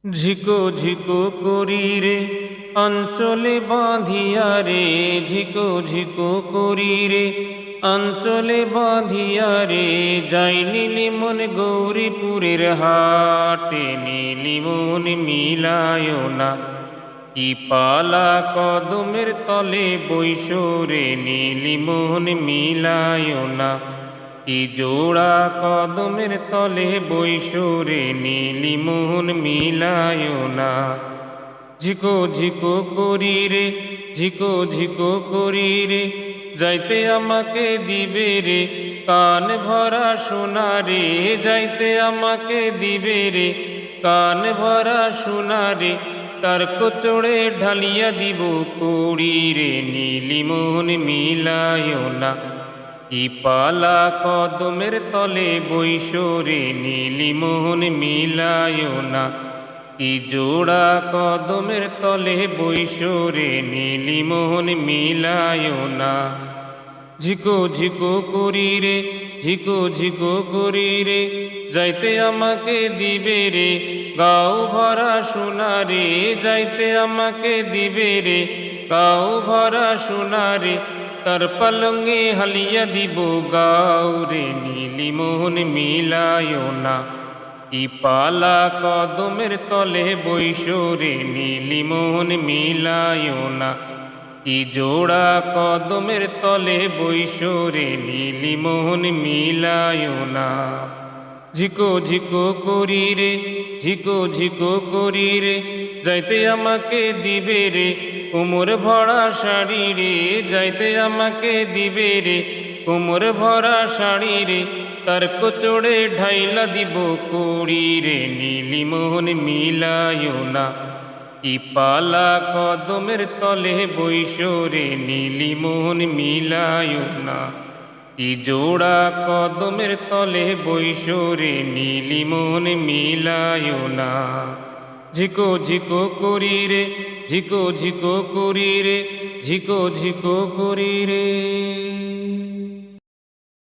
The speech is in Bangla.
ঝিকো ঝিকো করি রে অঞ্চলে বাঁধিয়া রে, ঝিকো ঝিকো করি রে অঞ্চলে বাঁধিয়া রে, যাই নীলি মন গৌরীপুরের হাটে, নীলি মন মিলায় না। কি পালা কদমের তলে বৈশোরে, নীলি মন মিলায় না। কি জোড়া কদমের তলে বৈশোরে, নীলি মন মিলায় না। ঝিকো ঝিকো করি রে, ঝিকো ঝিকো করি রে, যাইতে আমাকে দিবে রে কান ভরা সোনা রে, যাইতে আমাকে দিবে রে কান ভরা সোনা রে, তার কোচড়ে ঢালিয়া দিব কুড়ি রে, নীলি মন মিলায় না। কি পালা কদমের তলে বৈশোরে, নীলি মন মিলায় না। কি জোড়া কদমের তলে বৈশোরে, নীলি মন মিলায় না। ঝিকো ঝিকো করি রে, ঝিকো ঝিকো করি রে, যাইতে আমাকে দিবে রে গাও ভরা সোনা রে, যাইতে আমাকে দিবে রে গাও ভরা সোনা রে, তার পালঙ্গে হালিয়া দিব গাও রে, নীলি মন মিলায় না। কি পালা কদমের তলে বৈশোরে, নীলি মন মিলায় না। কি জোড়া কদমের তলে বৈশোরে, নীলি মন মিলায় না। ঝিকো ঝিকো করি রে, ঝিকো ঝিকো করি রে, যাইতে আমাকে দিবে রে কোমর ভরা শাড়ি রে, যাইতে আমাকে দিবে রে কোমর ভরা শাড়ি রে, তার কোচড়ে ঢাইলা দিব কুড়ি রে, নীলি মন মিলায় না। কি পালা কদমের তলে বৈশোরে, নীলি মন মিলায় না। কি জোড়া কদমের তলে বৈশোরে, নীলি মন মিলায় না। ঝিকো ঝিকো করি রে, ঝিকো ঝিকো করি রে, ঝিকো ঝিকো করি রে।